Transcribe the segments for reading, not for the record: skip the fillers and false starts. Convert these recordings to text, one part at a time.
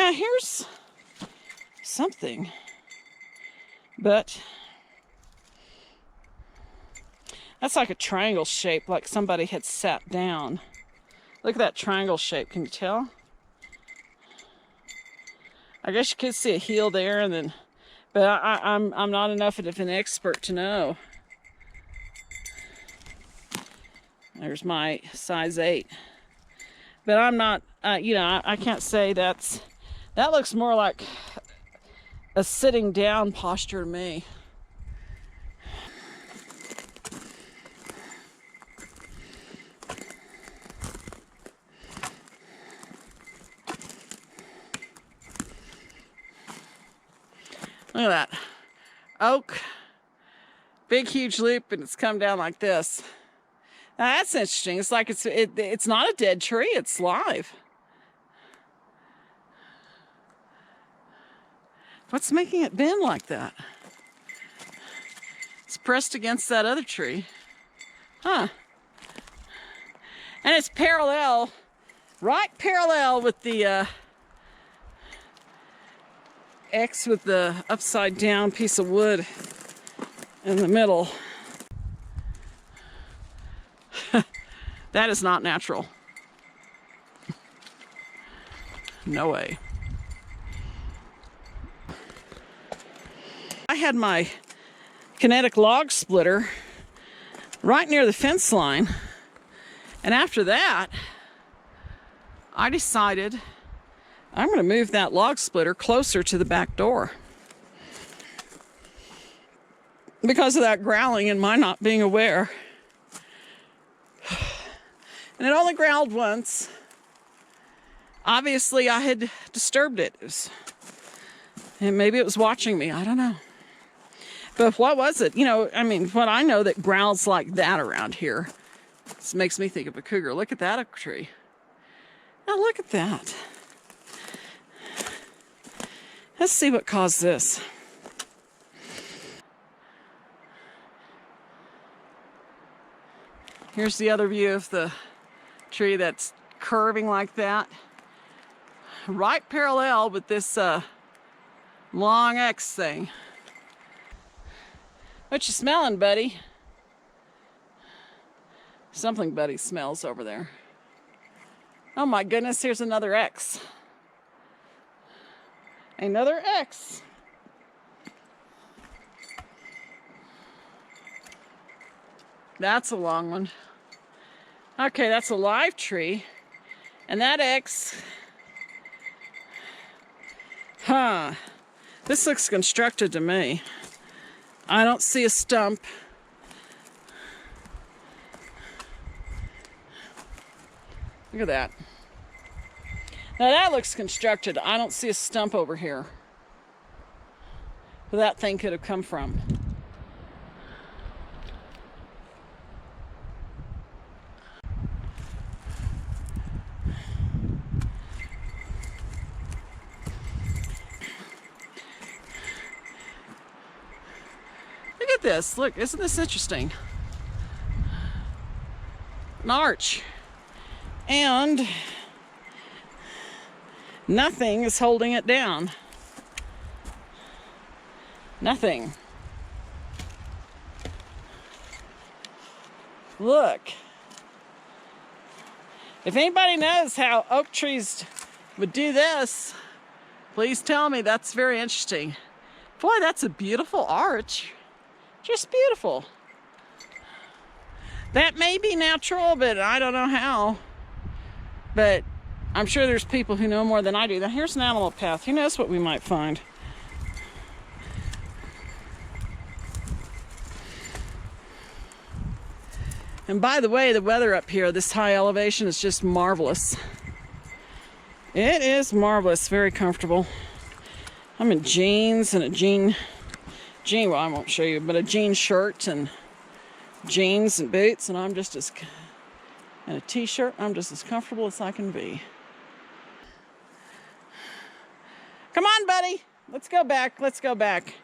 Now here's something, but that's like a triangle shape, like somebody had sat down. Look at that triangle shape, can you tell? I guess you could see a heel there, and then, but I'm not enough of an expert to know. There's my size 8. But I'm not, you know, I can't say that looks more like a sitting down posture to me. Look at that. Oak, big huge loop, and it's come down like this. Now that's interesting. It's like it's not a dead tree, it's live. What's making it bend like that? It's pressed against that other tree. Huh. And it's parallel, right parallel with the X with the upside down piece of wood in the middle. That is not natural. No way. I had my kinetic log splitter right near the fence line, and after that I decided I'm going to move that log splitter closer to the back door because of that growling and my not being aware. And it only growled once. Obviously, I had disturbed it. And maybe it was watching me. I don't know. But what was it? You know, I mean, what I know that growls like that around here. This makes me think of a cougar. Look at that oak tree. Now look at that. Let's see what caused this. Here's the other view of the tree that's curving like that. Right parallel with this long X thing. What you smelling, buddy? Something Buddy smells over there. Oh my goodness, here's another X. Another X. That's a long one. Okay, that's a live tree. And that X, this looks constructed to me. I don't see a stump. Look at that. Now that looks constructed. I don't see a stump over here where that thing could have come from. Look at this. Look, isn't this interesting? An arch. And nothing is holding it down. Nothing. Look. If anybody knows how oak trees would do this, please tell me. That's very interesting. Boy, that's a beautiful arch. Just beautiful. That may be natural, but I don't know how. But I'm sure there's people who know more than I do. Now here's an animal path. Who knows what we might find? And by the way, the weather up here, this high elevation, is just marvelous. It is marvelous, very comfortable. I'm in jeans and a jean, well, I won't show you, but a jean shirt and jeans and boots, and I'm just as, and a t-shirt, I'm just as comfortable as I can be. Come on, buddy. Let's go back. Let's go back.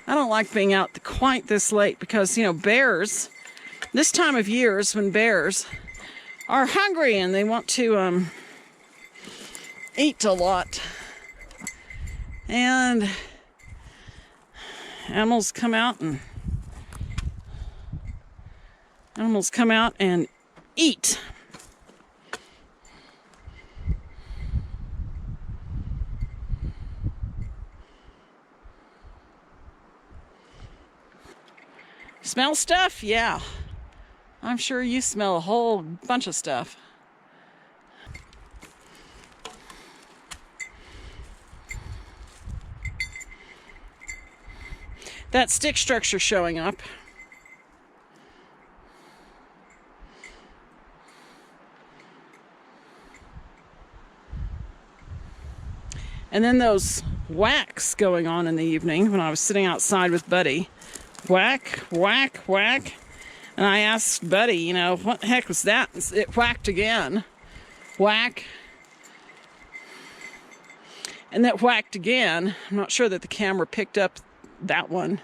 I don't like being out quite this late because, you know, bears, this time of year is when bears are hungry and they want to eat a lot. And animals come out and eat. Smell stuff? Yeah. I'm sure you smell a whole bunch of stuff. That stick structure showing up. And then those whacks going on in the evening when I was sitting outside with Buddy. Whack, whack, whack. And I asked Buddy, you know, what the heck was that? It whacked again. Whack. And that whacked again. I'm not sure that the camera picked up that one.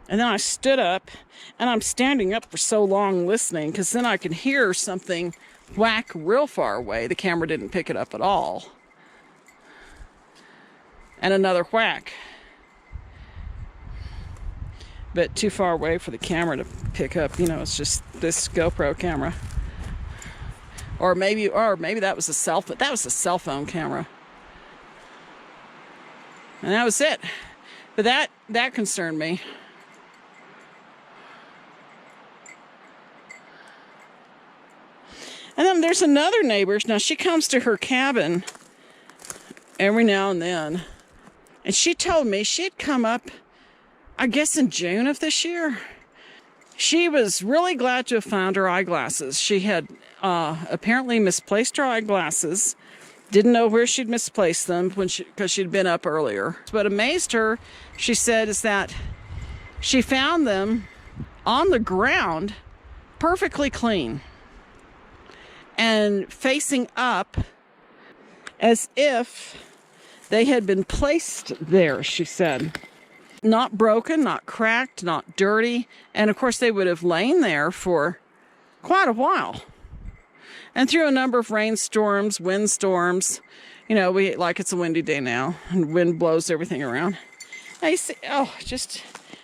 And then I stood up, and I'm standing up for so long listening, because then I could hear something whack real far away. The camera didn't pick it up at all. And another whack. But too far away for the camera to pick up. You know, it's just this GoPro camera. Or maybe that was a cell phone. That was a cell phone camera. And that was it. But that concerned me. And then there's another neighbor. Now, she comes to her cabin every now and then. And she told me she had come up, I guess, in June of this year. She was really glad to have found her eyeglasses. She had apparently misplaced her eyeglasses. Didn't know where she'd misplaced them because she'd been up earlier. What amazed her, she said, is that she found them on the ground, perfectly clean. And facing up as if they had been placed there, she said. Not broken, not cracked, not dirty. And of course they would have lain there for quite a while. And through a number of rainstorms, windstorms, you know, like it's a windy day now, and wind blows everything around. Now you see, oh, just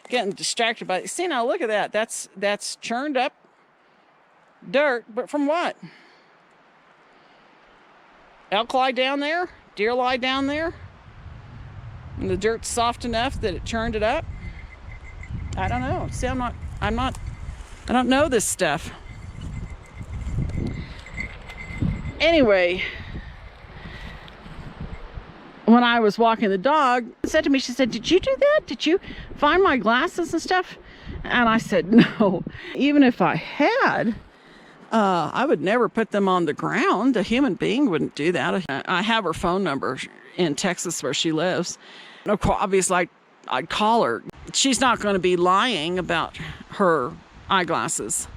getting distracted by it. See, now look at that. That's churned up dirt, but from what? Elk lie down there, deer lie down there, and the dirt's soft enough that it churned it up. I don't know. See, I don't know this stuff. Anyway, when I was walking the dog, she said to me, she said, "Did you do that? Did you find my glasses and stuff?" And I said, "No. Even if I had, I would never put them on the ground. A human being wouldn't do that." I have her phone number in Texas where she lives. And obviously, I'd call her. She's not going to be lying about her eyeglasses.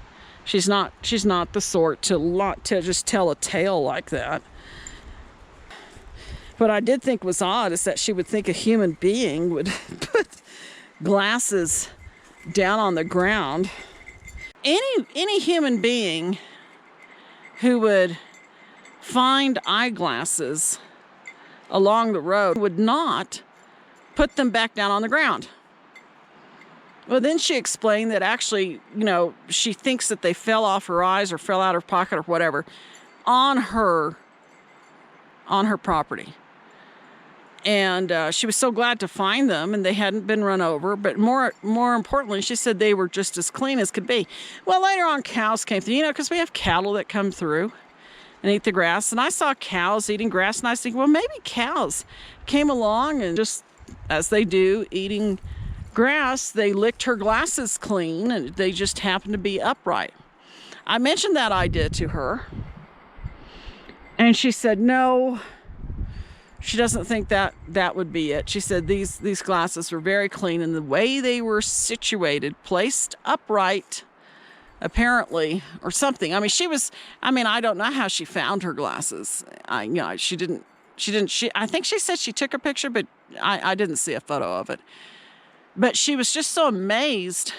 She's not the sort to just tell a tale like that. What I did think was odd is that she would think a human being would put glasses down on the ground. Any human being who would find eyeglasses along the road would not put them back down on the ground. Well, then she explained that actually, you know, she thinks that they fell off her eyes or fell out of her pocket or whatever on her property. And she was so glad to find them, and they hadn't been run over. But more importantly, she said they were just as clean as could be. Well, later on, cows came through, you know, because we have cattle that come through and eat the grass. And I saw cows eating grass, and I was thinking, well, maybe cows came along and just, as they do, eating grass, they licked her glasses clean, and they just happened to be upright. I mentioned that idea to her, and she said no. She doesn't think that would be it. She said these glasses were very clean, and the way they were situated, placed upright, apparently, or something. I mean, I don't know how she found her glasses. I think she said she took a picture, but I didn't see a photo of it. But she was just so amazed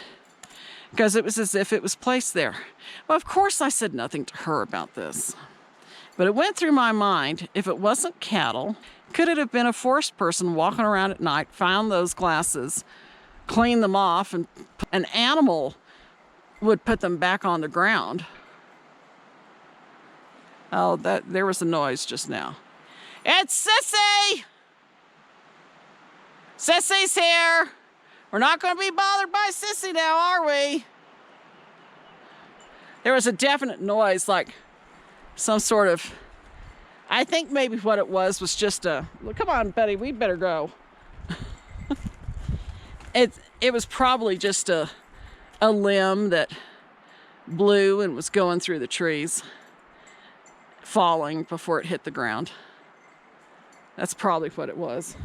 because it was as if it was placed there. Well, of course I said nothing to her about this. But it went through my mind, if it wasn't cattle, could it have been a forest person walking around at night, found those glasses, cleaned them off, and an animal would put them back on the ground? Oh, there was a noise just now. It's Sissy! Sissy's here! We're not going to be bothered by Sissy now, are we? There was a definite noise, like some sort of, I think maybe what it was just a, well, come on, Betty, we better go. It was probably just a limb that blew and was going through the trees, falling before it hit the ground. That's probably what it was.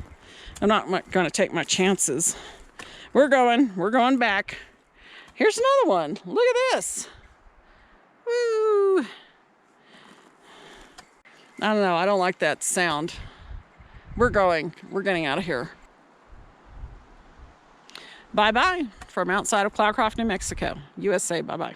I'm not going to take my chances. We're going back. Getting another one. Look at this. Woo. I don't know. I don't like that sound. We're getting out of here. Bye-bye from outside of Cloudcroft, New Mexico, USA. Bye-bye.